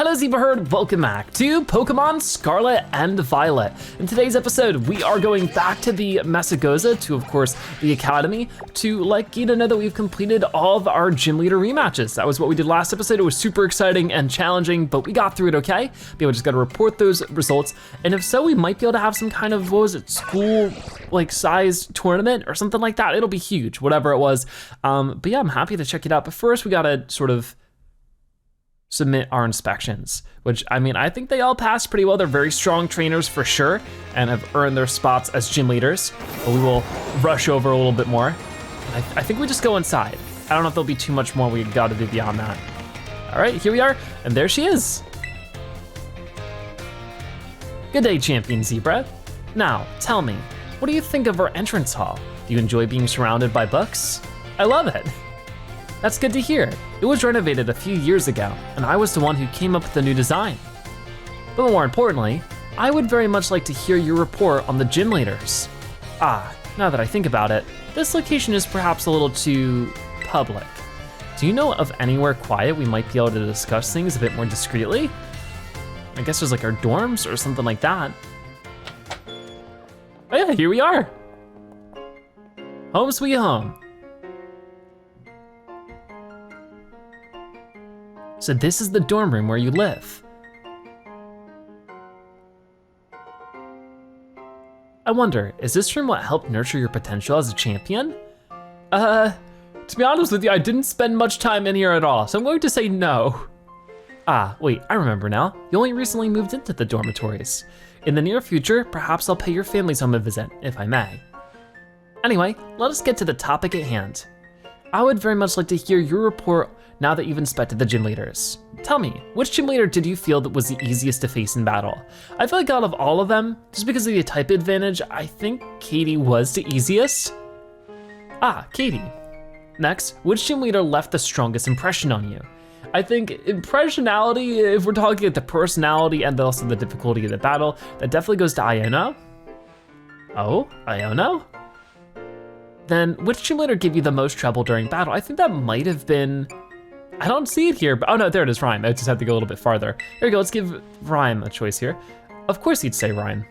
Hello Zebra Herd, welcome back to Pokemon Scarlet and Violet. In today's episode, we are going back to the Mesagoza, to of course, the Academy, to let you know that we've completed all of our gym leader rematches. That was what we did last episode. It was super exciting and challenging, but we got through it okay. We just gotta report those results, and if so, we might be able to have some kind of, what was it, school like size tournament or something like that. It'll be huge, whatever it was. But yeah, I'm happy to check it out. But first we gotta sort of submit our inspections, which I mean, I think they all passed pretty well. They're very strong trainers for sure and have earned their spots as gym leaders, but we will rush over a little bit more. I think we just go inside. I don't know if there'll be too much more we gotta do beyond that. All right, here we are, and there she is. Good day, Champion Zebra. Now, tell me, what do you think of our entrance hall? Do you enjoy being surrounded by books? I love it. That's good to hear. It was renovated a few years ago, and I was the one who came up with the new design. But more importantly, I would very much like to hear your report on the gym leaders. Now that I think about it, this location is perhaps a little too public. Do you know of anywhere quiet we might be able to discuss things a bit more discreetly? I guess there's like our dorms or something like that. Oh yeah, here we are. Home sweet home. So this is the dorm room where you live. I wonder, is this room what helped nurture your potential as a champion? To be honest with you, I didn't spend much time in here at all, so I'm going to say no. Wait, I remember now. You only recently moved into the dormitories. In the near future, perhaps I'll pay your family's home a visit, if I may. Anyway, let us get to the topic at hand. I would very much like to hear your report now that you've inspected the gym leaders. Tell me, which gym leader did you feel that was the easiest to face in battle? I feel like out of all of them, just because of the type advantage, I think Katie was the easiest. Katie. Next, which gym leader left the strongest impression on you? I think impressionality, if we're talking at the personality and also the difficulty of the battle, that definitely goes to Iono. Oh, Iono? Then which gym leader gave you the most trouble during battle? I think that might have been, I don't see it here, but oh no, there it is, Rhyme. I just have to go a little bit farther. Here we go, let's give Rhyme a choice here. Of course he'd say Rhyme.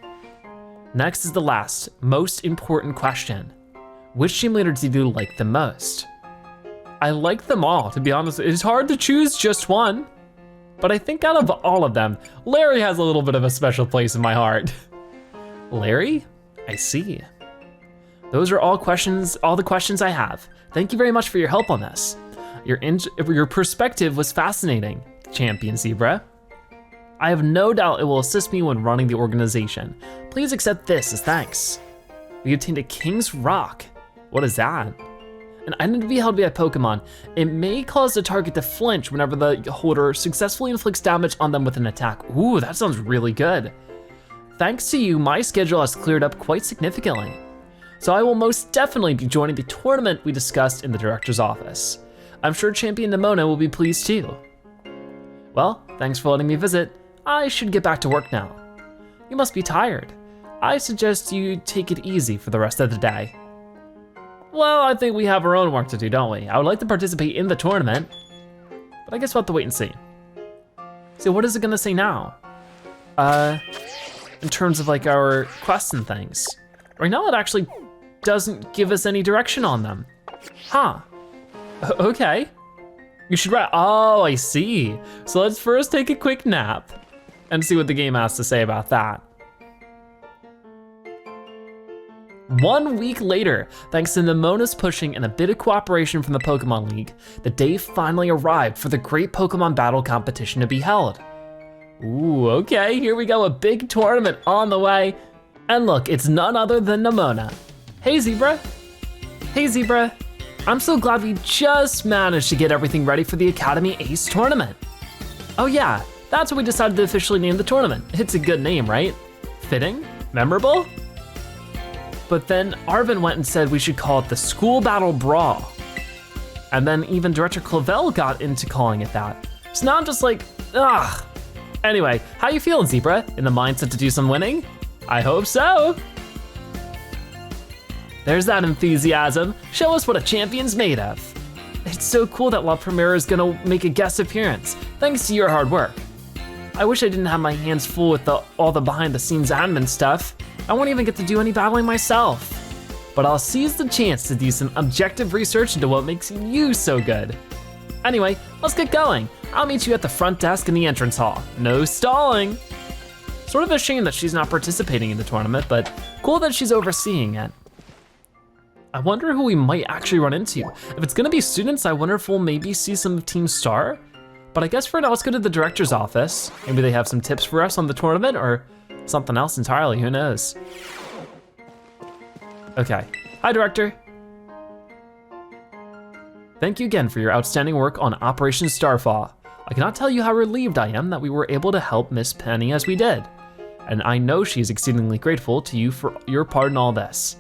Next is the last, most important question. Which gym leader did you like the most? I like them all, to be honest. It's hard to choose just one, but I think out of all of them, Larry has a little bit of a special place in my heart. Larry? I see. Those are all the questions I have. Thank you very much for your help on this. Your perspective was fascinating, Champion Zebra. I have no doubt it will assist me when running the organization. Please accept this as thanks. We obtained a King's Rock. What is that? An item to be held by a Pokemon. It may cause the target to flinch whenever the holder successfully inflicts damage on them with an attack. Ooh, that sounds really good. Thanks to you, my schedule has cleared up quite significantly. So I will most definitely be joining the tournament we discussed in the director's office. I'm sure Champion Nimona will be pleased too. Well, thanks for letting me visit. I should get back to work now. You must be tired. I suggest you take it easy for the rest of the day. Well, I think we have our own work to do, don't we? I would like to participate in the tournament, but I guess we'll have to wait and see. So what is it gonna say now? In terms of like our quests and things. Right now it actually doesn't give us any direction on them. Okay. You should write, oh, I see. So let's first take a quick nap and see what the game has to say about that. 1 week later, thanks to Nimona's pushing and a bit of cooperation from the Pokemon League, the day finally arrived for the great Pokemon battle competition to be held. Ooh, okay, here we go, a big tournament on the way. And look, it's none other than Nimona. Hey Zebra. Hey Zebra. I'm so glad we just managed to get everything ready for the Academy Ace tournament. Oh yeah, that's what we decided to officially name the tournament. It's a good name, right? Fitting? Memorable? But then Arvin went and said we should call it the School Battle Brawl. And then even Director Clavel got into calling it that. So now I'm just like, ugh. Anyway, how you feeling, Zebra? In the mindset to do some winning? I hope so. There's that enthusiasm. Show us what a champion's made of. It's so cool that La Primera is gonna make a guest appearance, thanks to your hard work. I wish I didn't have my hands full with all the behind the scenes admin stuff. I won't even get to do any battling myself. But I'll seize the chance to do some objective research into what makes you so good. Anyway, let's get going. I'll meet you at the front desk in the entrance hall. No stalling. Sort of a shame that she's not participating in the tournament, but cool that she's overseeing it. I wonder who we might actually run into. If it's gonna be students, I wonder if we'll maybe see some of Team Star. But I guess for now, let's go to the director's office. Maybe they have some tips for us on the tournament or something else entirely, who knows? Okay, hi director. Thank you again for your outstanding work on Operation Starfall. I cannot tell you how relieved I am that we were able to help Miss Penny as we did. And I know she is exceedingly grateful to you for your part in all this.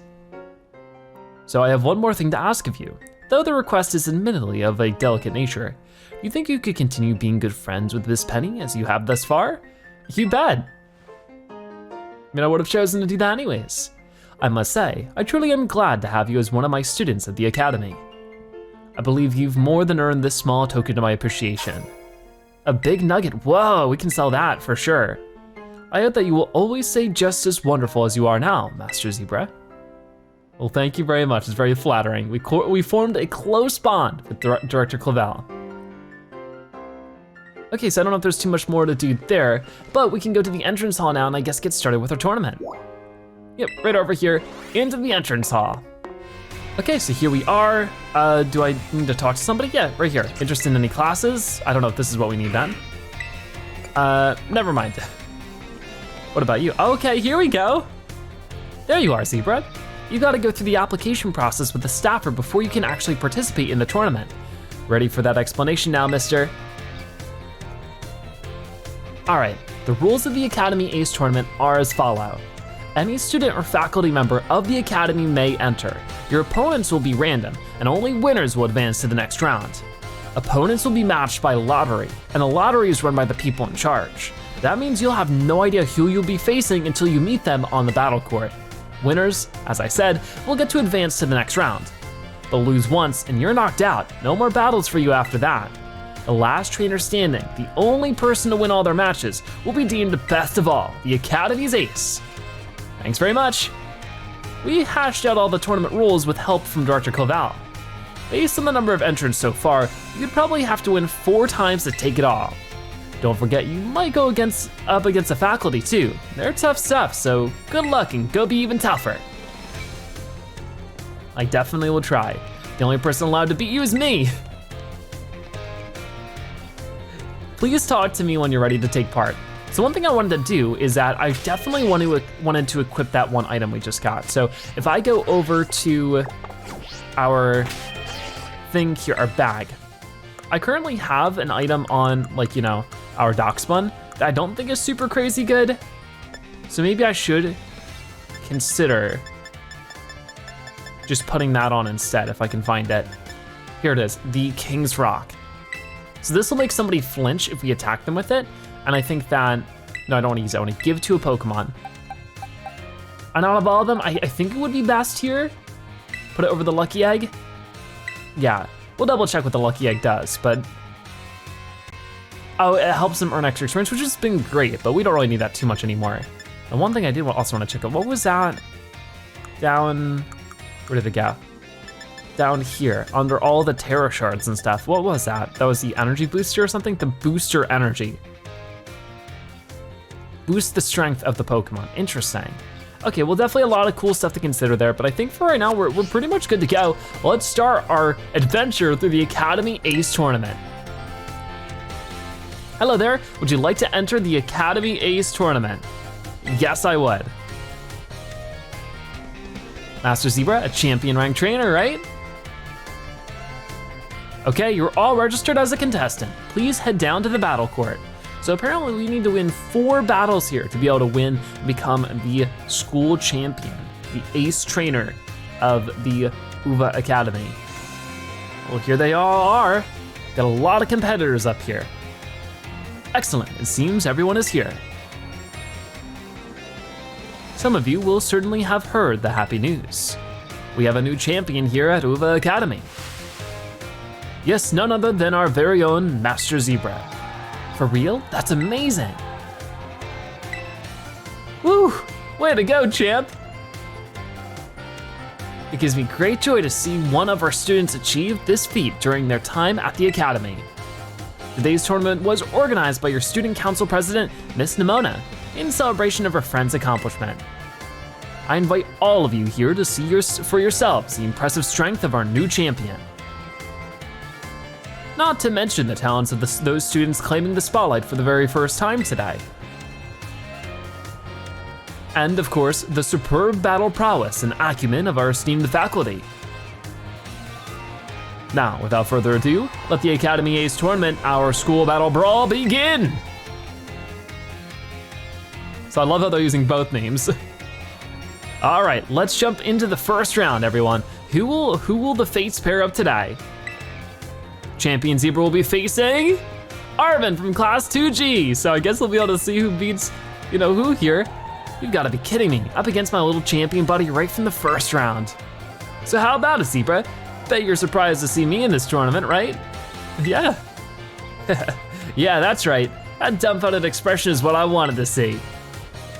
So I have one more thing to ask of you. Though the request is admittedly of a delicate nature, do you think you could continue being good friends with Miss Penny as you have thus far? You bet. I mean, I would have chosen to do that anyways. I must say, I truly am glad to have you as one of my students at the Academy. I believe you've more than earned this small token of my appreciation. A big nugget, whoa, we can sell that for sure. I hope that you will always stay just as wonderful as you are now, Master Zebra. Well, thank you very much, it's very flattering. We formed a close bond with Director Clavel. Okay, so I don't know if there's too much more to do there, but we can go to the entrance hall now and I guess get started with our tournament. Yep, right over here, into the entrance hall. Okay, so here we are. Do I need to talk to somebody? Yeah, right here. Interested in any classes? I don't know if this is what we need then. Never mind. What about you? Okay, here we go. There you are, Zebra. You gotta go through the application process with the staffer before you can actually participate in the tournament. Ready for that explanation now, mister? All right, the rules of the Academy Ace Tournament are as follow. Any student or faculty member of the Academy may enter. Your opponents will be random, and only winners will advance to the next round. Opponents will be matched by lottery, and the lottery is run by the people in charge. That means you'll have no idea who you'll be facing until you meet them on the battle court. Winners, as I said, will get to advance to the next round. They'll lose once, and you're knocked out. No more battles for you after that. The last trainer standing, the only person to win all their matches, will be deemed best of all, the Academy's ace. Thanks very much. We hashed out all the tournament rules with help from Director Clavel. Based on the number of entrants so far, you'd probably have to win 4 times to take it all. Don't forget, you might go up against the faculty too. They're tough stuff, so good luck and go be even tougher. I definitely will try. The only person allowed to beat you is me. Please talk to me when you're ready to take part. So one thing I wanted to do is that I definitely wanted to equip that one item we just got. So if I go over to our thing here, our bag, I currently have an item on, like, you know, our Doxbun that I don't think is super crazy good. So maybe I should consider just putting that on instead if I can find it. Here it is, the King's Rock. So this will make somebody flinch if we attack them with it. And I think that, no, I don't wanna use it, I wanna give to a Pokemon. And out of all of them, I think it would be best here. Put it over the Lucky Egg. Yeah, we'll double check what the Lucky Egg does, but. Oh, it helps them earn extra experience, which has been great, but we don't really need that too much anymore. And one thing I did also wanna check out, what was that? Down, where did it go? Down here, under all the Terra Shards and stuff. What was that? That was the energy booster or something? The booster energy. Boost the strength of the Pokemon, interesting. Okay, well, definitely a lot of cool stuff to consider there, but I think for right now, we're pretty much good to go. Let's start our adventure through the Academy Ace Tournament. Hello there, would you like to enter the Academy Ace Tournament? Yes, I would. Master Zebra, a champion rank trainer, right? Okay, you're all registered as a contestant. Please head down to the battle court. So apparently we need to win 4 battles here to be able to win and become the school champion, the ace trainer of the UVA Academy. Well, here they all are. Got a lot of competitors up here. Excellent, it seems everyone is here. Some of you will certainly have heard the happy news. We have a new champion here at UVA Academy. Yes, none other than our very own Master Zebra. For real? That's amazing. Woo! Way to go, champ! It gives me great joy to see one of our students achieve this feat during their time at the Academy. Today's tournament was organized by your student council president, Miss Nimona, in celebration of her friend's accomplishment. I invite all of you here to see for yourselves the impressive strength of our new champion. Not to mention the talents of those students claiming the spotlight for the very first time today. And of course, the superb battle prowess and acumen of our esteemed faculty. Now, without further ado, let the Academy A's tournament, our School Battle Brawl, begin! So I love how they're using both names. All right, let's jump into the first round, everyone. Who will the fates pair up today? Champion Zebra will be facing Arvin from Class 2G. So I guess we'll be able to see who beats, who here. You've gotta be kidding me. Up against my little champion buddy right from the first round. So how about it, Zebra? Bet you're surprised to see me in this tournament, right? Yeah. Yeah, that's right. That dumbfounded expression is what I wanted to see.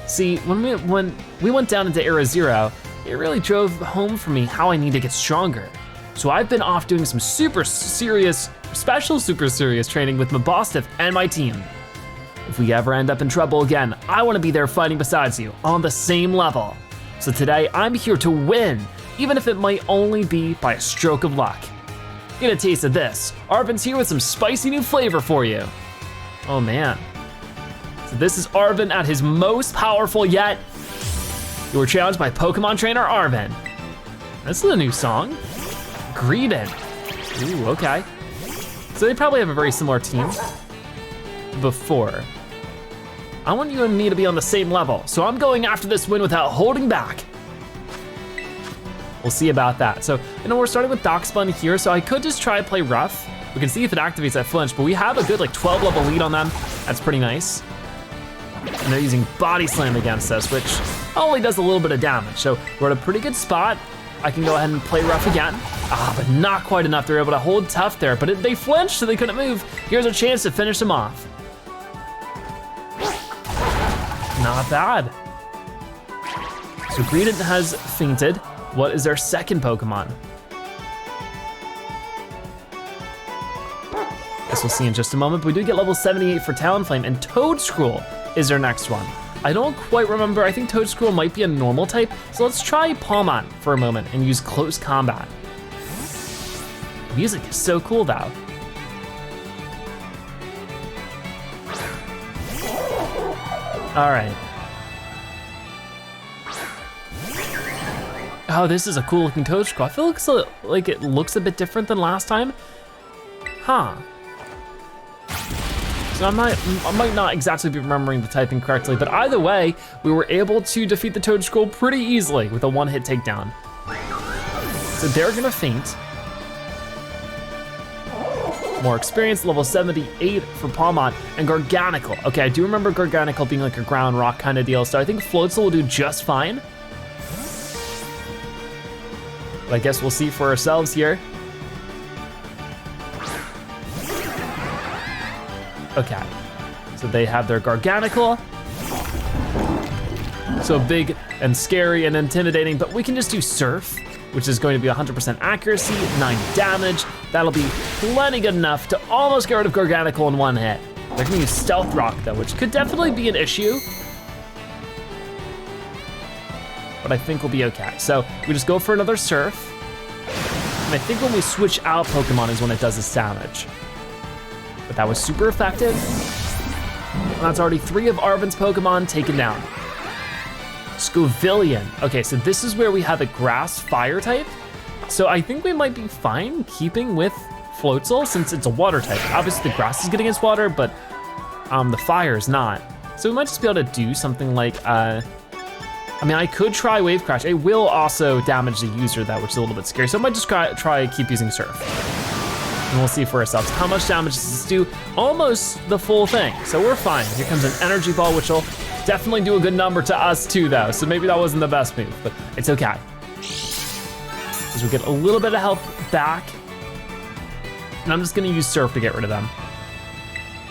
See, when we went down into Era Zero, it really drove home for me how I need to get stronger. So I've been off doing some super serious training with Mabostif and my team. If we ever end up in trouble again, I want to be there fighting beside you on the same level. So today I'm here to win, even if it might only be by a stroke of luck. Get a taste of this. Arvin's here with some spicy new flavor for you. Oh man. So this is Arvin at his most powerful yet. You were challenged by Pokemon trainer Arvin. This is a new song. Greedent. Ooh, okay. So they probably have a very similar team before. I want you and me to be on the same level, so I'm going after this win without holding back. We'll see about that. So, we're starting with Darkspun here, so I could just try to play rough. We can see if it activates that flinch, but we have a good 12 level lead on them. That's pretty nice. And they're using Body Slam against us, which only does a little bit of damage. So we're at a pretty good spot. I can go ahead and play rough again. But not quite enough. They're able to hold tough there, but they flinched, so they couldn't move. Here's a chance to finish them off. Not bad. So Greedent has fainted. What is their second Pokemon? Guess we'll see in just a moment, but we do get level 78 for Talonflame, and Toedscruel is their next one. I don't quite remember, I think Toedscruel might be a normal type, so let's try Palmon for a moment and use Close Combat. The music is so cool though. All right. Oh, this is a cool looking Toedscruel. I feel like it looks a bit different than last time. Huh. So I might not exactly be remembering the typing correctly, but either way, we were able to defeat the Toedscruel pretty easily with a one-hit takedown. So they're gonna faint. More experience, level 78 for Palmon, and Garganical. Okay, I do remember Garganical being like a ground rock kind of deal, so I think Floatzel will do just fine. But I guess we'll see for ourselves here. Okay, so they have their Garganical. So big and scary and intimidating, but we can just do Surf, which is going to be 100% accuracy, 9 damage. That'll be plenty good enough to almost get rid of Garganical in one hit. They're gonna use Stealth Rock though, which could definitely be an issue. But I think we'll be okay. So we just go for another Surf. And I think when we switch out Pokemon is when it does its damage. But that was super effective. And that's already 3 of Arvin's Pokemon taken down. Scovillion. Okay, so this is where we have a grass fire type. So I think we might be fine keeping with Floatzel since it's a water type. Obviously the grass is getting its water, but the fire is not. So we might just be able to do something like, I could try Wave Crash. It will also damage the user though, which is a little bit scary. So I might just try keep using Surf. And we'll see for ourselves. How much damage does this do? Almost the full thing, so we're fine. Here comes an Energy Ball, which will definitely do a good number to us too though, so maybe that wasn't the best move, but it's okay. Because we get a little bit of health back. And I'm just gonna use Surf to get rid of them.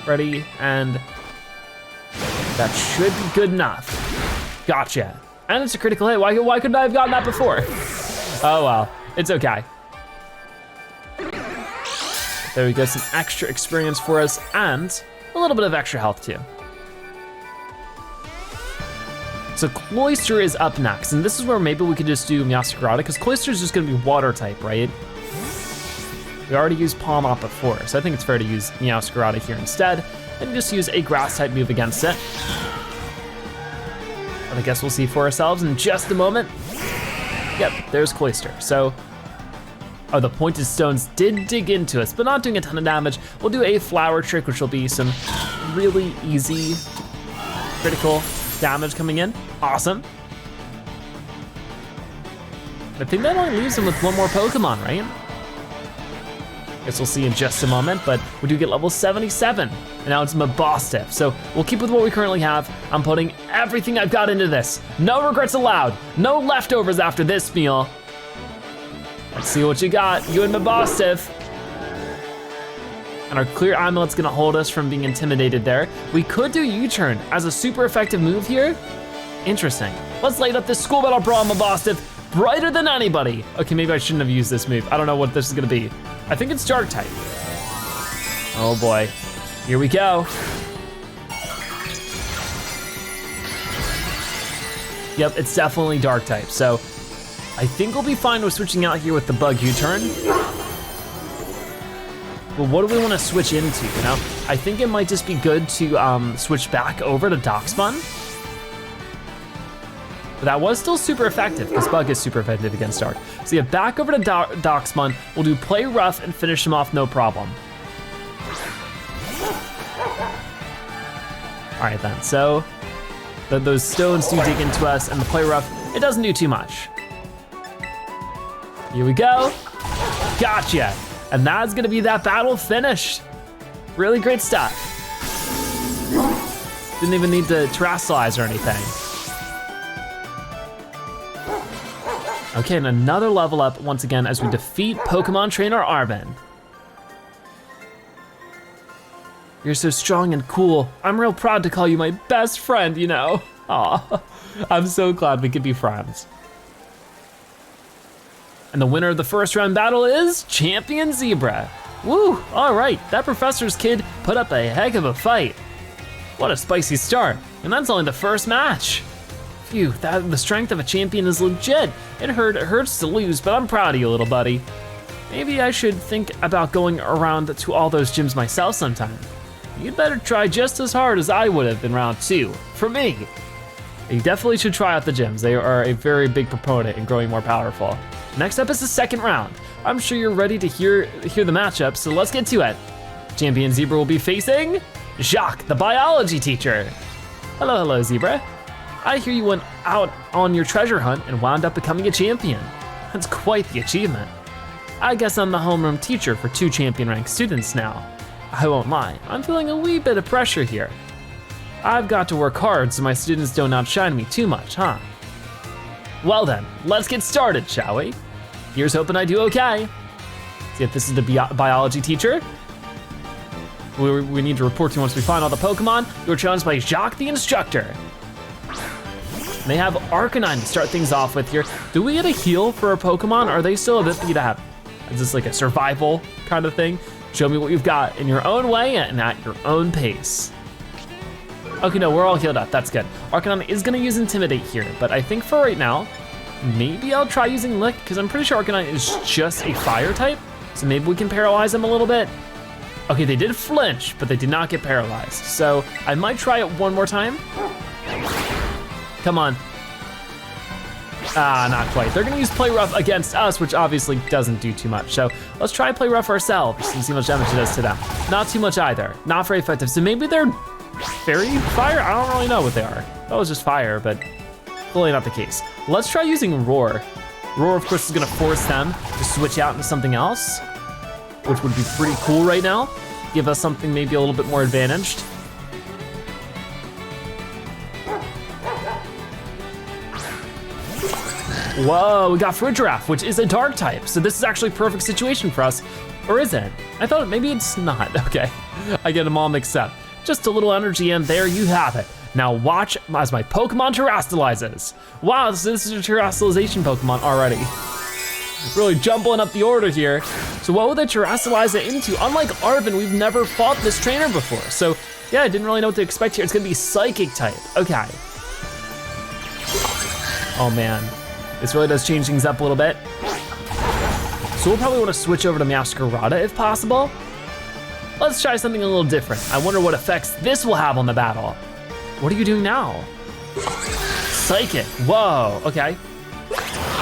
Ready, and that should be good enough. Gotcha. And it's a critical hit. Why couldn't I have gotten that before? Oh well, it's okay. There we go, some extra experience for us and a little bit of extra health too. So Cloyster is up next, and this is where maybe we could just do Meowscarada, because Cloyster is just gonna be water type, right? We already used Palmot before, so I think it's fair to use Meowscarada here instead, and just use a grass type move against it. But I guess we'll see for ourselves in just a moment. Yep, there's Cloyster. So, oh, the pointed stones did dig into us, but not doing a ton of damage. We'll do a flower trick, which will be some really easy critical damage coming in. Awesome. I think that only leaves him with one more Pokemon, right? Guess we'll see in just a moment, but we do get level 77, and now it's Mabostiff. So we'll keep with what we currently have. I'm putting everything I've got into this. No regrets allowed. No leftovers after this meal. Let's see what you got, you and Mabostiff. And our clear amulet's gonna hold us from being intimidated there. We could do U-turn as a super effective move here. Interesting. Let's light up this School Battle Brawl, Mabostiff. Brighter than anybody. Okay, maybe I shouldn't have used this move. I don't know what this is gonna be. I think it's dark type. Oh boy, here we go. Yep, it's definitely dark type. So I think we'll be fine with switching out here with the bug U-turn. But what do we want to switch into, you know? I think it might just be good to switch back over to Darkspawn. But that was still super effective, because Bug is super effective against Dark. So yeah, back over to Darkspawn, we'll do Play Rough and finish him off, no problem. All right then, so those stones do dig into us, and the Play Rough, it doesn't do too much. Here we go, gotcha. And that's gonna be that battle finished. Really great stuff. Didn't even need to terrestrialize or anything. Okay, and another level up once again as we defeat Pokemon Trainer Arvin. You're so strong and cool. I'm real proud to call you my best friend, you know. Aw, I'm so glad we could be friends. And the winner of the first round battle is Champion Zebra. Woo, all right, that professor's kid put up a heck of a fight. What a spicy start, and that's only the first match. Phew, the strength of a champion is legit. It hurts to lose, but I'm proud of you, little buddy. Maybe I should think about going around to all those gyms myself sometime. You'd better try just as hard as I would have in round 2, for me. You definitely should try out the gyms. They are a very big proponent in growing more powerful. Next up is the second round. I'm sure you're ready to hear the matchup, so let's get to it. Champion Zebra will be facing Jacques, the biology teacher. Hello, Zebra. I hear you went out on your treasure hunt and wound up becoming a champion. That's quite the achievement. I guess I'm the homeroom teacher for 2 champion rank students now. I won't lie, I'm feeling a wee bit of pressure here. I've got to work hard so my students don't outshine me too much, huh? Well then, let's get started, shall we? Here's hoping I do okay. See if this is the biology teacher. We need to report to you once we find all the Pokemon. You're challenged by Jacques the instructor. They have Arcanine to start things off with here. Do we get a heal for our Pokemon? Or are they still a bit beat up? Is this like a survival kind of thing? Show me what you've got in your own way and at your own pace. Okay, no, we're all healed up, that's good. Arcanine is gonna use Intimidate here, but I think for right now, maybe I'll try using Lick, because I'm pretty sure Arcanine is just a fire type, so maybe we can paralyze him a little bit. Okay, they did flinch, but they did not get paralyzed, so I might try it one more time. Come on. Ah, not quite. They're gonna use Play Rough against us, which obviously doesn't do too much. So let's try Play Rough ourselves and see how much damage it does to them. Not too much either, not very effective. So maybe they're fairy fire? I don't really know what they are. That was just fire, but clearly not the case. Let's try using Roar. Roar, of course, is gonna force them to switch out into something else, which would be pretty cool right now. Give us something maybe a little bit more advantaged. Whoa, we got Frigiraffe, which is a dark type. So this is actually a perfect situation for us. Or is it? I thought maybe it's not. Okay, I get them all mixed up. Just a little energy and there you have it. Now watch as my Pokemon terastallizes. Wow, this is a terastallization Pokemon already. Really jumbling up the order here. So what would they terastallize it into? Unlike Arven, we've never fought this trainer before. So yeah, I didn't really know what to expect here. It's gonna be Psychic type, okay. Oh man, this really does change things up a little bit. So we'll probably wanna switch over to Meowscarada if possible. Let's try something a little different. I wonder what effects this will have on the battle. What are you doing now? Psychic, whoa, okay.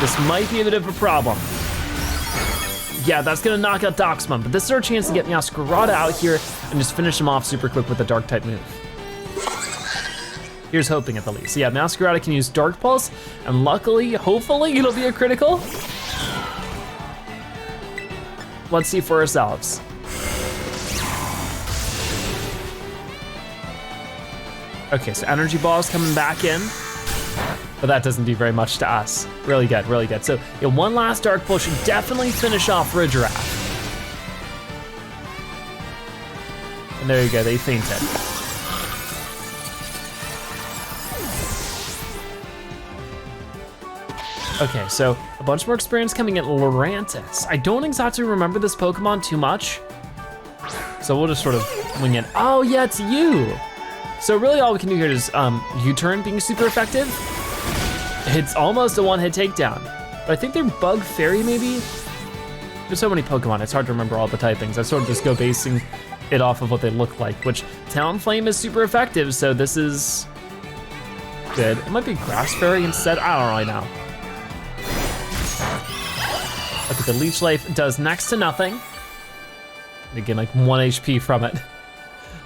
This might be a bit of a problem. Yeah, that's gonna knock out Doxmon, but this is our chance to get Meowscarada out here and just finish him off super quick with a Dark type move. Here's hoping at the least. So yeah, Meowscarada can use Dark Pulse, and luckily, hopefully, it'll be a critical. Let's see for ourselves. Okay, so Energy Ball is coming back in, but that doesn't do very much to us. Really good, really good. So yeah, one last Dark Pulse should definitely finish off Regirock. And there you go, they fainted. Okay, so a bunch more experience coming at Lurantis. I don't exactly remember this Pokemon too much, so we'll just sort of wing it. Oh yeah, it's you. So really all we can do here is U-turn being super effective. It's almost a one-hit takedown, but I think they're Bug Fairy maybe? There's so many Pokemon, it's hard to remember all the typings. I sort of just go basing it off of what they look like, which Talonflame is super effective, so this is good. It might be Grass Fairy instead, I don't really know. Okay, the Leech Life does next to nothing. They get like 1 HP from it.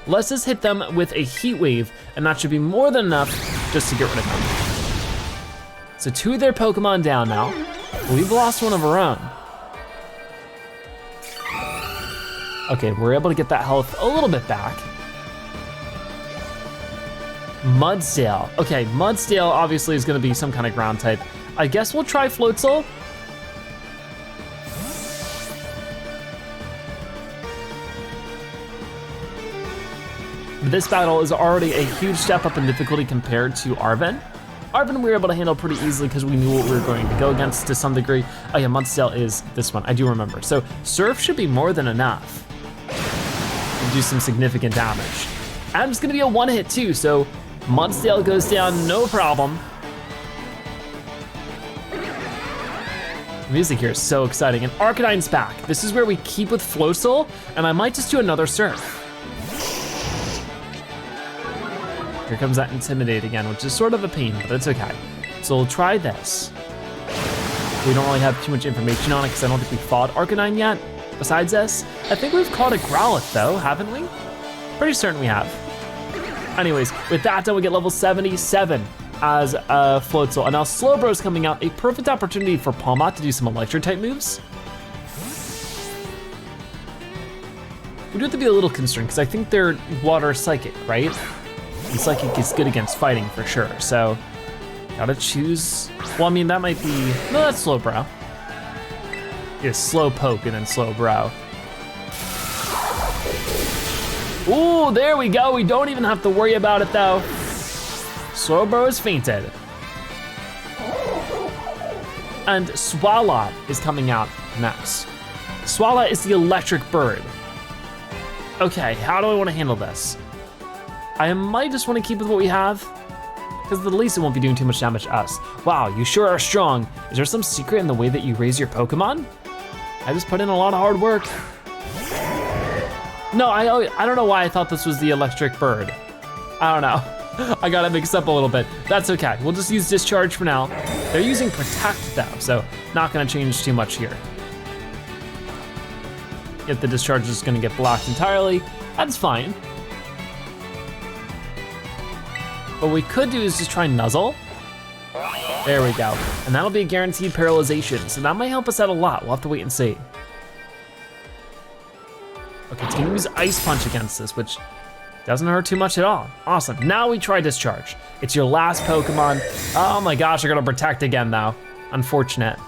Let's just hit them with a Heat Wave, and that should be more than enough just to get rid of them. So 2 of their Pokemon down now. We've lost one of our own. Okay, we're able to get that health a little bit back. Mudsdale. Okay, Mudsdale obviously is gonna be some kind of ground type. I guess we'll try Floatzel. This battle is already a huge step up in difficulty compared to Arven. Arven we were able to handle pretty easily because we knew what we were going to go against to some degree. Oh yeah, Mudsdale is this one, I do remember. So Surf should be more than enough to do some significant damage. And it's gonna be a one-hit too, so Mudsdale goes down, no problem. The music here is so exciting, and Arcanine's back. This is where we keep with Floatzel, and I might just do another Surf. Here comes that Intimidate again, which is sort of a pain, but it's okay. So we'll try this. We don't really have too much information on it because I don't think we fought Arcanine yet. Besides this, I think we've caught a Growlithe though, haven't we? Pretty certain we have. Anyways, with that done, we get level 77 as Floatzel. And now Slowbro's coming out, a perfect opportunity for Palmot to do some Electric type moves. We do have to be a little concerned because I think they're Water Psychic, right? And Psychic is good against fighting for sure, so gotta choose. Well, I mean, that might be, no, that's Slowbro. Yeah, Slowpoke and then Slowbro. Ooh, there we go. We don't even have to worry about it though. Slowbro is fainted. And Swalot is coming out next. Swalot is the electric bird. Okay, how do I wanna handle this? I might just wanna keep with what we have, because at least it won't be doing too much damage to us. Wow, you sure are strong. Is there some secret in the way that you raise your Pokemon? I just put in a lot of hard work. No, I don't know why I thought this was the electric bird. I don't know. I got it mixed up a little bit. That's okay, we'll just use Discharge for now. They're using Protect though, so not gonna change too much here. If the Discharge is gonna get blocked entirely, that's fine. What we could do is just try Nuzzle. There we go. And that'll be a guaranteed paralyzation, so that might help us out a lot. We'll have to wait and see. Okay, it's gonna use Ice Punch against this, which doesn't hurt too much at all. Awesome, now we try Discharge. It's your last Pokemon. Oh my gosh, you're gonna Protect again though. Unfortunate.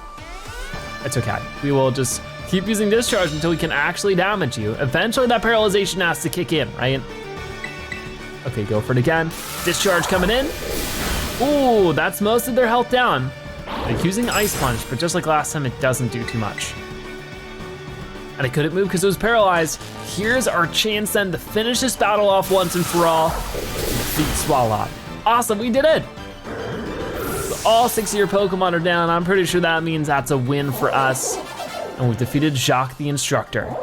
It's okay, we will just keep using Discharge until we can actually damage you. Eventually that paralyzation has to kick in, right? Okay, go for it again. Discharge coming in. Ooh, that's most of their health down. Like using Ice Punch, but just like last time, it doesn't do too much. And I couldn't move because it was paralyzed. Here's our chance then to finish this battle off once and for all. Defeat Swallow. Awesome, we did it. So all 6 of your Pokemon are down. I'm pretty sure that means that's a win for us. And we've defeated Jacques the instructor.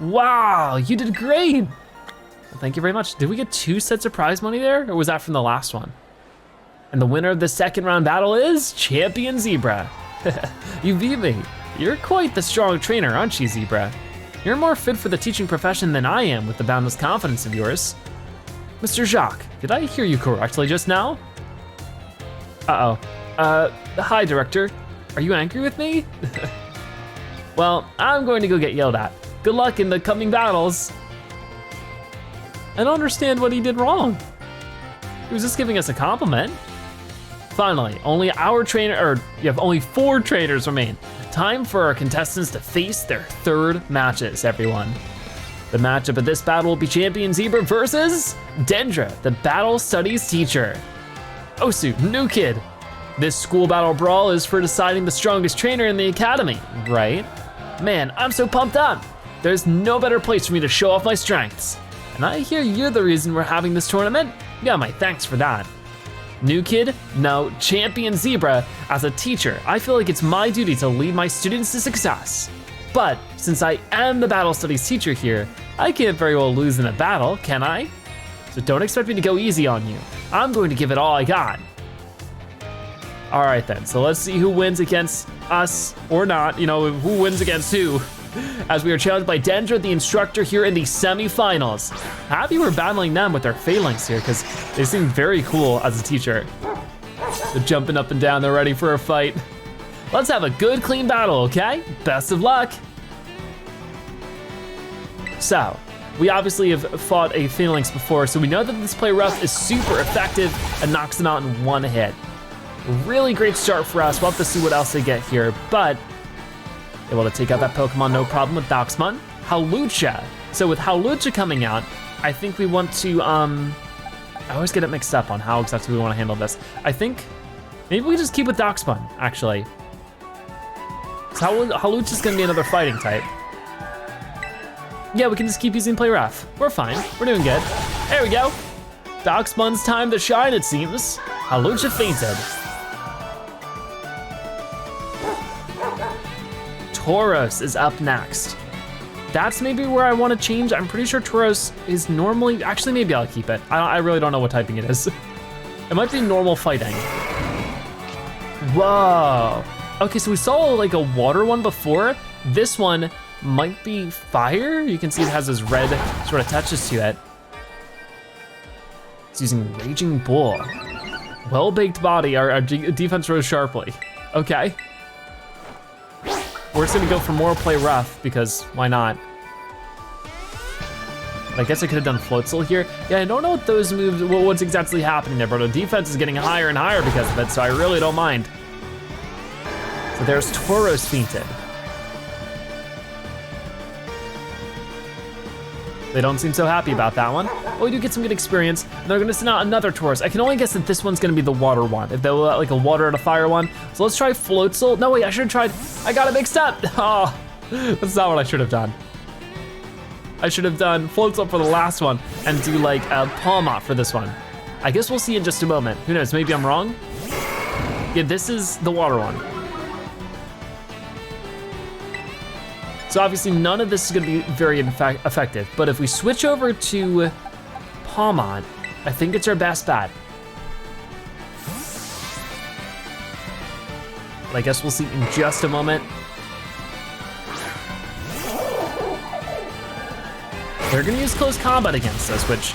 Wow, you did great. Well, thank you very much. Did we get 2 sets of prize money there, or was that from the last one? And the winner of the second round battle is Champion Zebra. You beat me. You're quite the strong trainer, aren't you, Zebra? You're more fit for the teaching profession than I am with the boundless confidence of yours. Mr. Jacques, did I hear you correctly just now? Hi, Director. Are you angry with me? Well, I'm going to go get yelled at. Good luck in the coming battles. I don't understand what he did wrong. He was just giving us a compliment. Finally, only only 4 trainers remain. Time for our contestants to face their 3rd matches, everyone. The matchup of this battle will be Champion Zebra versus Dendra, the battle studies teacher. Osu, new kid. This School Battle Brawl is for deciding the strongest trainer in the academy, right? Man, I'm so pumped up. There's no better place for me to show off my strengths. And I hear you're the reason we're having this tournament. Yeah, my thanks for that. New kid? No, Champion Zebra. As a teacher, I feel like it's my duty to lead my students to success. But since I am the battle studies teacher here, I can't very well lose in a battle, can I? So don't expect me to go easy on you. I'm going to give it all I got. All right then, so let's see who wins against us or not, who wins against who. As we are challenged by Dendra, the instructor, here in the semifinals. Happy we're battling them with their phalanx here, because they seem very cool as a teacher. They're jumping up and down, they're ready for a fight. Let's have a good, clean battle, okay? Best of luck. So, we obviously have fought a phalanx before, so we know that this play rough is super effective and knocks them out in 1 hit. Really great start for us. We'll have to see what else they get here, but able to take out that Pokemon, no problem with Doxmon. Hawlucha. So with Hawlucha coming out, I think we want to, I always get it mixed up on how exactly we want to handle this. I think maybe we just keep with Doxmon, actually. So Hawlucha's gonna be another fighting type. Yeah, we can just keep using Play Rough. We're fine, we're doing good. There we go. Doxmon's time to shine, it seems. Hawlucha fainted. Tauros is up next. That's maybe where I want to change. I'm pretty sure Tauros is normally, actually maybe I'll keep it. I really don't know what typing it is. It might be normal fighting. Whoa. Okay, so we saw like a water one before. This one might be fire. You can see it has those red sort of touches to it. It's using Raging Bull. Well-baked body, our defense rose sharply. Okay. We're just gonna go for more Play Rough because why not? I guess I could have done Floatzel here. Yeah, I don't know what those moves, what's exactly happening there, but the defense is getting higher and higher because of it, so I really don't mind. So there's Tauros fainted. They don't seem so happy about that one. But we do get some good experience. And they're gonna send out another Tauros. I can only guess that this one's gonna be the water one, if they will like a water and a fire one. So let's try Floatzel. No, wait, I should have tried, I got it mixed up. Oh, that's not what I should have done. I should have done Floatzel for the last one and do like a Palmot for this one. I guess we'll see in just a moment. Who knows, maybe I'm wrong. Yeah, this is the water one. So obviously none of this is gonna be very effective, but if we switch over to Palmot, I think it's our best bet. But I guess we'll see in just a moment. They're gonna use close combat against us, which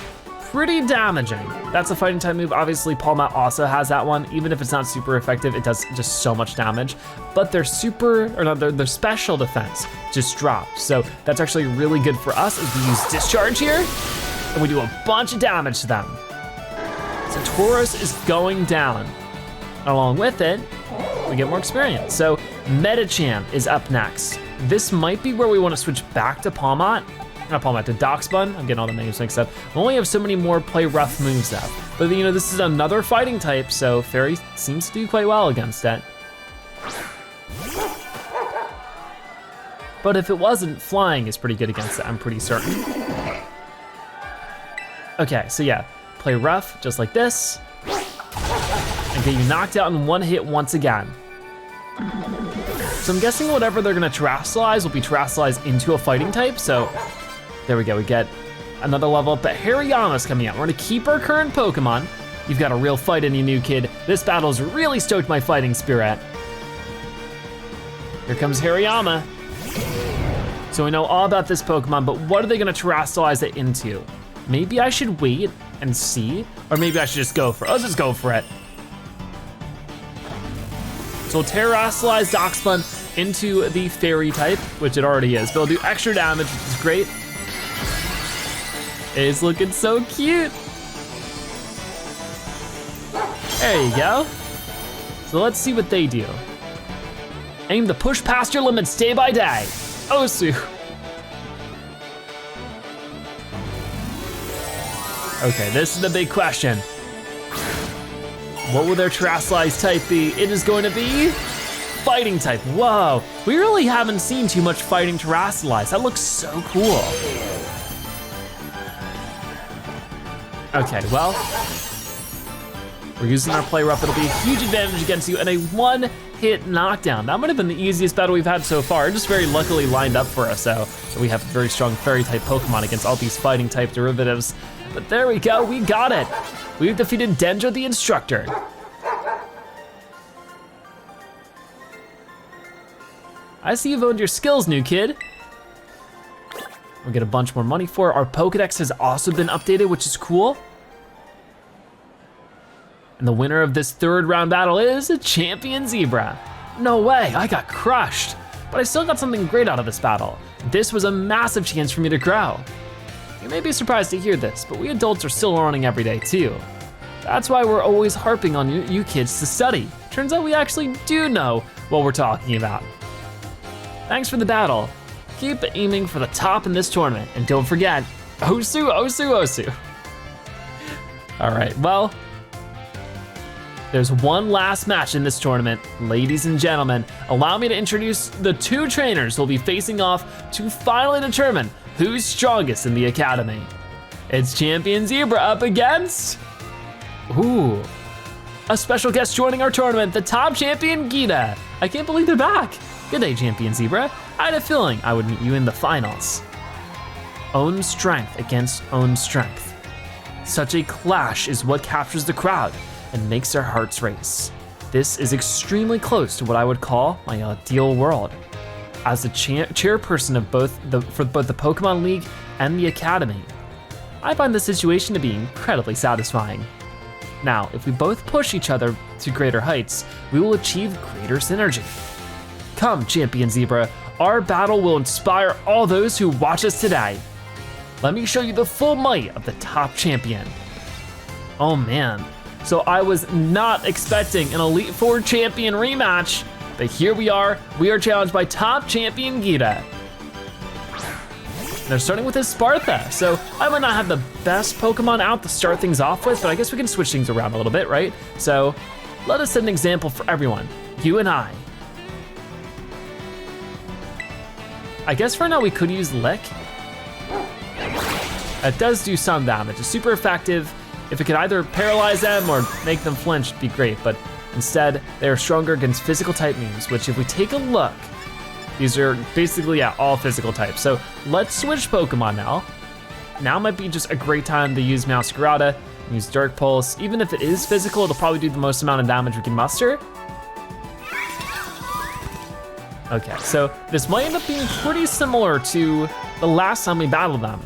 pretty damaging. That's a fighting type move. Obviously Palmot also has that one. Even if it's not super effective, it does just so much damage. But their their special defense just dropped. So that's actually really good for us as we use Discharge here, and we do a bunch of damage to them. So Tauros is going down. Along with it, we get more experience. So Medicham is up next. this might be where we want to switch back to Palmot. Not Palmot, to Doxbun. I'm getting all the names mixed up. We only have so many more play rough moves up. But you know, this is another fighting type, so Fairy seems to do quite well against it. But if it wasn't, Flying is pretty good against it, I'm pretty certain. Okay, so yeah, play rough, just like this. And get you knocked out in one hit once again. So I'm guessing whatever they're gonna Terrasilize will be Terrasilize into a fighting type, so there we go, we get another level up, but Hariyama's coming out. We're gonna keep our current Pokemon. You've got a real fight in you, new kid. This battle's really stoked my fighting spirit. Here comes Hariyama. So we know all about this Pokemon, but what are they gonna Terrasilize it into? Maybe I should wait and see, or maybe I should just go for it. Let's just go for it. So we'll Terrasilize Doxbun into the Fairy type, which it already is, but it'll do extra damage, which is great. It's looking so cute. There you go. So let's see what they do. Aim to push past your limits day by day. Osu. Okay, this is the big question. What will their Terrasilize type be? It is going to be fighting type. Whoa, we really haven't seen too much fighting Terrasilize. That looks so cool. Okay, well, we're using our play rough. It'll be a huge advantage against you and a one-hit knockdown. That might have been the easiest battle we've had so far. It just very luckily lined up for us, so we have very strong Fairy type Pokemon against all these fighting type derivatives. But there we go, we got it. We've defeated Dendro the Instructor. I see you've owned your skills, new kid. We'll get a bunch more money for it. Our Pokedex has also been updated, which is cool. And the winner of this third round battle is a Champion Zebra. No way, I got crushed. But I still got something great out of this battle. This was a massive chance for me to grow. You may be surprised to hear this, but we adults are still learning every day too. That's why we're always harping on you kids to study. Turns out we actually do know what we're talking about. Thanks for the battle. Keep aiming for the top in this tournament, and don't forget, Osu, Osu, Osu. All right, well, there's one last match in this tournament. Ladies and gentlemen, allow me to introduce the two trainers who'll be facing off to finally determine who's strongest in the academy. It's Champion Zebra up against, ooh, a special guest joining our tournament, the top champion, Gita. I can't believe they're back. Good day, Champion Zebra. I had a feeling I would meet you in the finals. Own strength against own strength. Such a clash is what captures the crowd and makes their hearts race. This is extremely close to what I would call my ideal world. As the chairperson of for both the Pokemon League and the Academy, I find the situation to be incredibly satisfying. Now, if we both push each other to greater heights, we will achieve greater synergy. Come, Champion Zebra, our battle will inspire all those who watch us today. Let me show you the full might of the top champion. Oh man, so I was not expecting an Elite Four champion rematch, but here we are challenged by top champion Gita. They're starting with his Spartha, so I might not have the best Pokemon out to start things off with, but I guess we can switch things around a little bit, right? So let us set an example for everyone, you and I. I guess for now we could use Lick. It does do some damage, it's super effective. If it could either paralyze them or make them flinch, it'd be great, but instead, they are stronger against physical type moves, which if we take a look, these are basically, yeah, all physical types. So let's switch Pokemon now. Now might be just a great time to use Masquerada, use Dark Pulse. Even if it is physical, it'll probably do the most amount of damage we can muster. Okay, so this might end up being pretty similar to the last time we battled them.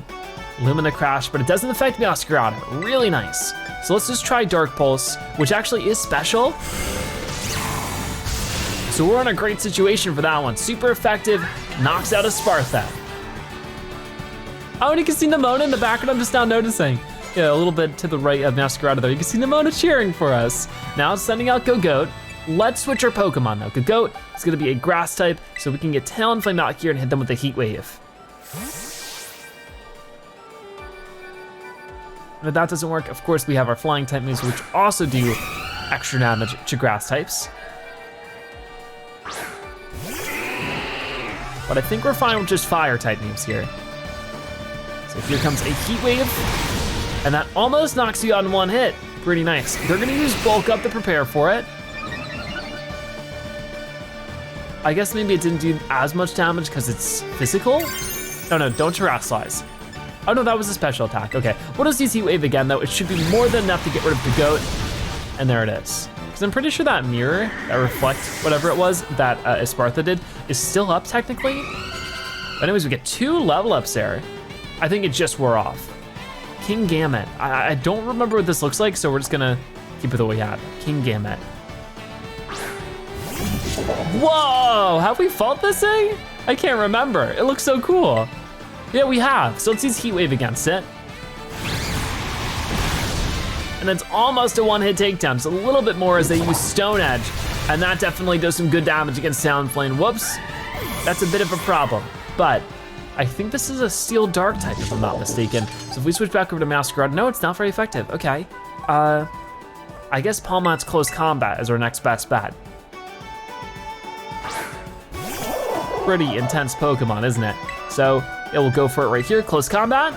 Lumina Crash, but it doesn't affect Masquerada, really nice. So let's just try Dark Pulse, which actually is special. So we're in a great situation for that one. Super effective, knocks out a Spartha. Oh, and you can see Nimona in the background, I'm just now noticing. Yeah, a little bit to the right of Masquerada there. You can see Nimona cheering for us. Now it's sending out Gogoat. Let's switch our Pokemon though. Goat is gonna be a grass type, so we can get Talonflame out here and hit them with a Heat Wave. And if that doesn't work, of course we have our flying type moves, which also do extra damage to grass types. But I think we're fine with just fire type moves here. So here comes a Heat Wave, and that almost knocks you out in one hit. Pretty nice. They're gonna use Bulk Up to prepare for it. I guess maybe it didn't do as much damage because it's physical. No, don't Terrasilize. Oh no, that was a special attack, okay. We'll just use Heat Wave again though. It should be more than enough to get rid of the goat. And there it is. Because I'm pretty sure that mirror, that reflect, whatever it was, that Espartha did, is still up technically. But anyways, we get 2 level ups there. I think it just wore off. King Gamut. I don't remember what this looks like, so we're just gonna keep it the way we have. King Gamut. Whoa, have we fought this thing? I can't remember, it looks so cool. Yeah, we have, so let's use Heat Wave against it. And it's almost a one-hit takedown, just a little bit more as they use Stone Edge, and that definitely does some good damage against Talonflame. Whoops, that's a bit of a problem, but I think this is a Steel Dark type if I'm not mistaken. So if we switch back over to Masquerade, no, it's not very effective, okay. I guess Palmat's Close Combat is our next best bet. Pretty intense Pokemon, isn't it? So it will go for it right here, Close Combat.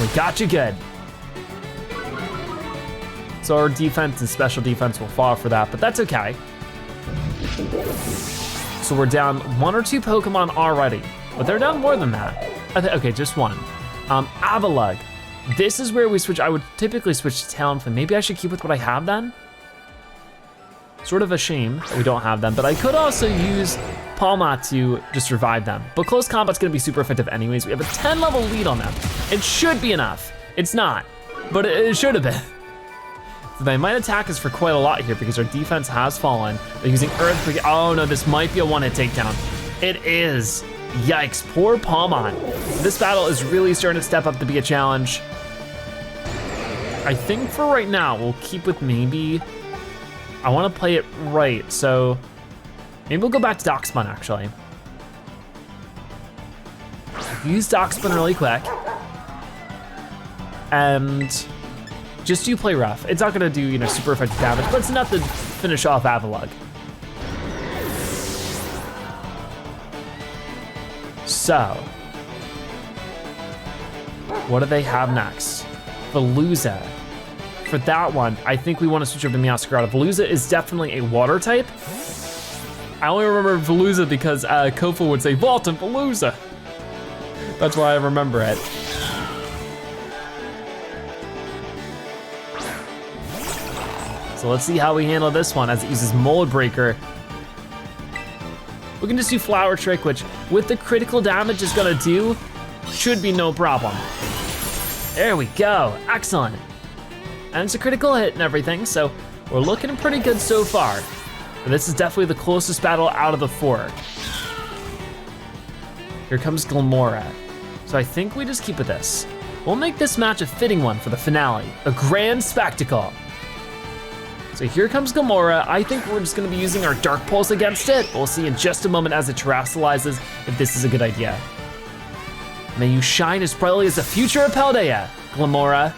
We got you good. So our defense and special defense will fall for that, but that's okay. So we're down 1 or 2 Pokemon already, but they're down more than that. Okay, just 1. Avalugg. This is where we switch. I would typically switch to Talonflame. Maybe I should keep with what I have then? Sort of a shame that we don't have them, but I could also use Palma to just revive them. But Close Combat's gonna be super effective anyways. We have a 10 level lead on them. It should be enough. It's not, but it should have been. So they might attack us for quite a lot here because our defense has fallen. They're using Earthquake. Oh no, this might be a one-hit takedown. It is. Yikes, poor Palmon. This battle is really starting to step up to be a challenge. I think for right now, we'll keep with maybe, I wanna play it right, so maybe we'll go back to Darkspawn actually. Use Darkspawn really quick. And just do play rough. It's not gonna do, super effective damage, but it's enough to finish off Avalugg. So, what do they have next? Veluza. For that one, I think we want to switch over to Meowscarada. Veluza is definitely a water type. I only remember Veluza because Kofa would say Vault and Veluza. That's why I remember it. So let's see how we handle this one as it uses Mold Breaker. We can just do Flower Trick, which with the critical damage is gonna do, should be no problem. There we go, excellent. And it's a critical hit and everything, so we're looking pretty good so far. And this is definitely the closest battle out of the 4. Here comes Glamora. So I think we just keep with this. We'll make this match a fitting one for the finale, a grand spectacle. So here comes Glamora. I think we're just gonna be using our Dark Pulse against it. We'll see in just a moment as it terrestrializes if this is a good idea. May you shine as brightly as the future of Paldea, Glamora.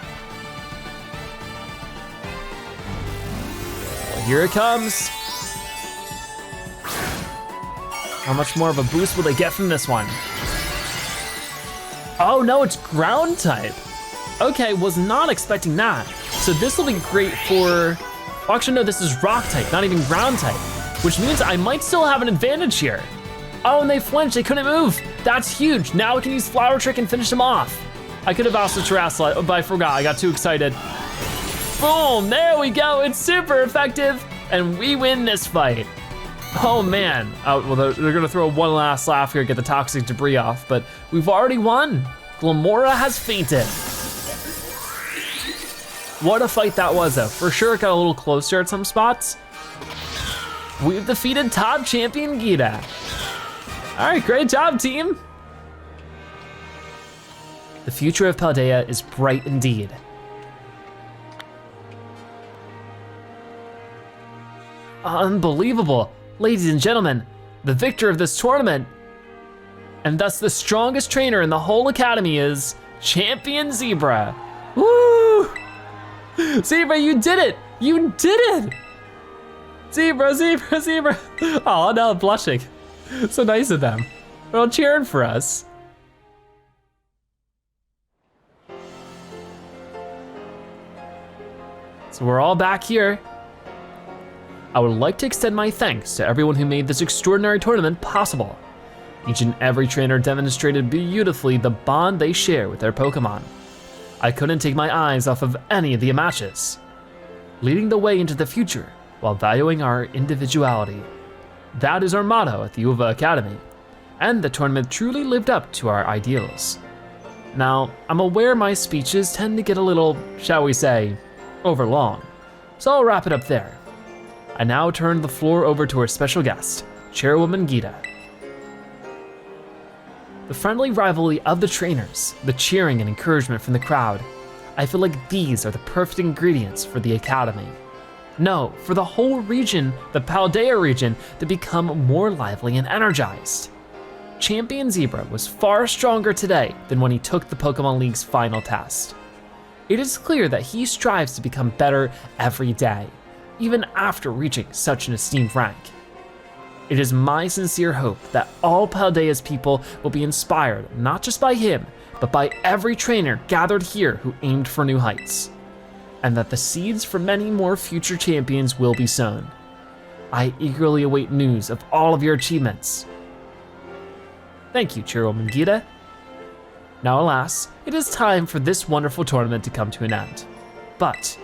Well, here it comes. How much more of a boost will they get from this one? Oh no, it's ground type. Okay, was not expecting that. So this will be great for, well, actually no, this is rock type, not even ground type, which means I might still have an advantage here. Oh, and they flinched, they couldn't move. That's huge. Now we can use Flower Trick and finish them off. I could have also Terrasilize, but I forgot, I got too excited. Boom, there we go, it's super effective, and we win this fight. Oh man, well they're gonna throw one last laugh here, get the toxic debris off, but we've already won. Glamora has fainted. What a fight that was though. For sure it got a little closer at some spots. We've defeated top champion Gita. All right, great job team. The future of Paldea is bright indeed. Unbelievable. Ladies and gentlemen, the victor of this tournament, and thus the strongest trainer in the whole academy, is Champion Zebra. Woo! Zebra, you did it! You did it! Zebra, Zebra, Zebra. Oh, now I'm blushing. So nice of them. They're all cheering for us. So we're all back here. I would like to extend my thanks to everyone who made this extraordinary tournament possible. Each and every trainer demonstrated beautifully the bond they share with their Pokemon. I couldn't take my eyes off of any of the matches, leading the way into the future while valuing our individuality. That is our motto at the Uva Academy, and the tournament truly lived up to our ideals. Now, I'm aware my speeches tend to get a little, shall we say, overlong, so I'll wrap it up there. I now turn the floor over to our special guest, Chairwoman Gita. The friendly rivalry of the trainers, the cheering and encouragement from the crowd, I feel like these are the perfect ingredients for the Academy. No, for the whole region, the Paldea region, to become more lively and energized. Champion Zebra was far stronger today than when he took the Pokemon League's final test. It is clear that he strives to become better every day, even after reaching such an esteemed rank. It is my sincere hope that all Paldea's people will be inspired not just by him, but by every trainer gathered here who aimed for new heights, and that the seeds for many more future champions will be sown. I eagerly await news of all of your achievements. Thank you, Chairwoman Gita. Now alas, it is time for this wonderful tournament to come to an end. But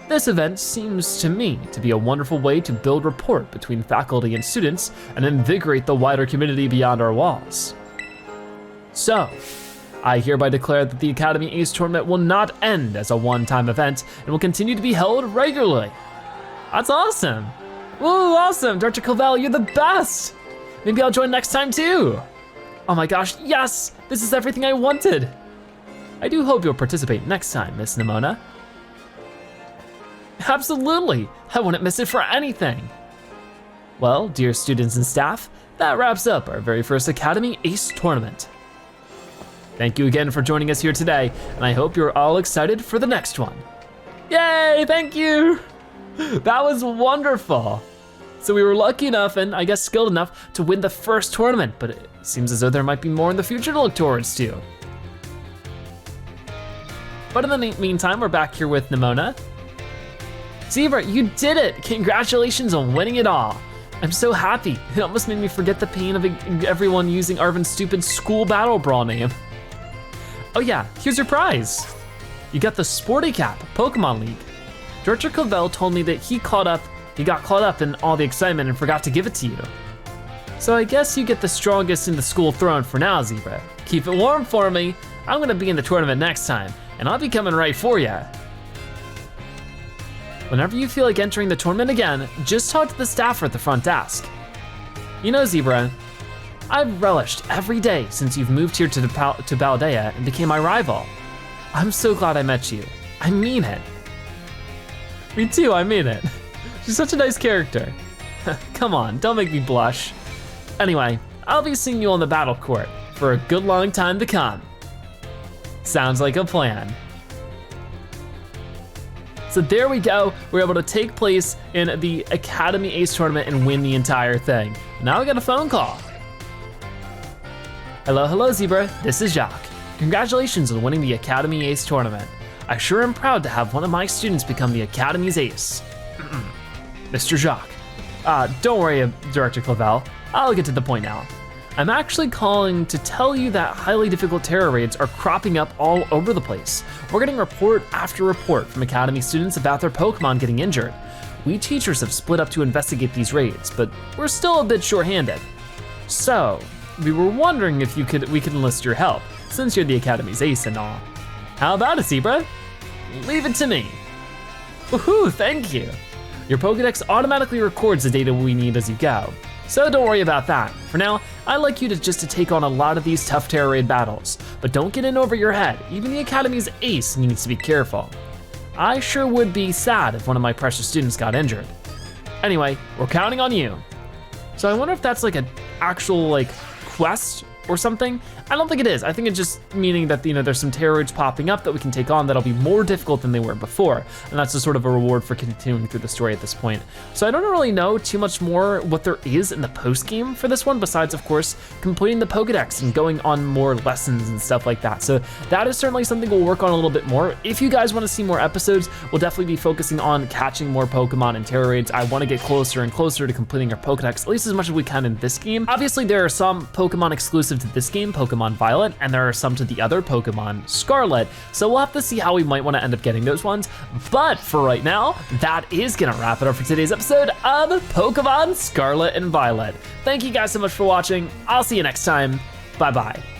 this event seems to me to be a wonderful way to build rapport between faculty and students and invigorate the wider community beyond our walls. So, I hereby declare that the Academy Ace Tournament will not end as a one-time event and will continue to be held regularly. That's awesome. Woo, awesome, Dr. Covell, you're the best. Maybe I'll join next time too. Oh my gosh, yes, this is everything I wanted. I do hope you'll participate next time, Miss Nimona. Absolutely, I wouldn't miss it for anything. Well, dear students and staff, that wraps up our very first Academy Ace Tournament. Thank you again for joining us here today, and I hope you're all excited for the next one. Yay, thank you. That was wonderful. So we were lucky enough and I guess skilled enough to win the first tournament, but it seems as though there might be more in the future to look towards too. But in the meantime, we're back here with Nimona. Zebra, you did it! Congratulations on winning it all. I'm so happy. It almost made me forget the pain of everyone using Arvin's stupid School Battle Brawl name. Oh yeah, here's your prize. You got the Sporty Cap Pokemon League. Director Covell told me that he got caught up in all the excitement and forgot to give it to you. So I guess you get the strongest in the school throne for now, Zebra. Keep it warm for me. I'm gonna be in the tournament next time, and I'll be coming right for ya. Whenever you feel like entering the tournament again, just talk to the staffer at the front desk. You know, Zebra, I've relished every day since you've moved here to Paldea and became my rival. I'm so glad I met you. I mean it. Me too, I mean it. She's such a nice character. Come on, don't make me blush. Anyway, I'll be seeing you on the battle court for a good long time to come. Sounds like a plan. So there we go, we're able to take place in the Academy Ace Tournament and win the entire thing. Now I got a phone call. Hello, Zebra, this is Jacques. Congratulations on winning the Academy Ace Tournament. I sure am proud to have one of my students become the Academy's ace. Mr. Jacques. Don't worry, Director Covell, I'll get to the point now. I'm actually calling to tell you that highly difficult terror raids are cropping up all over the place. We're getting report after report from Academy students about their Pokemon getting injured. We teachers have split up to investigate these raids, but we're still a bit short-handed. So, we were wondering if we could enlist your help, since you're the Academy's ace and all. How about it, Zebra? Leave it to me. Woohoo, thank you. Your Pokedex automatically records the data we need as you go, so don't worry about that. For now, I'd like you to take on a lot of these tough terror raid battles, but don't get in over your head. Even the Academy's ace needs to be careful. I sure would be sad if one of my precious students got injured. Anyway, we're counting on you. So I wonder if that's like an actual like quest or something. I don't think it is. I think it's just meaning that, you know, there's some terrorids popping up that we can take on that'll be more difficult than they were before. And that's just sort of a reward for continuing through the story at this point. So I don't really know too much more what there is in the post game for this one, besides of course, completing the Pokedex and going on more lessons and stuff like that. So that is certainly something we'll work on a little bit more. If you guys wanna see more episodes, we'll definitely be focusing on catching more Pokemon and terrorids. I wanna get closer and closer to completing our Pokedex, at least as much as we can in this game. Obviously there are some Pokemon exclusive to this game, Pokemon Violet, and there are some to the other Pokemon Scarlet. So we'll have to see how we might wanna end up getting those ones. But for right now, that is gonna wrap it up for today's episode of Pokemon Scarlet and Violet. Thank you guys so much for watching. I'll see you next time. Bye-bye.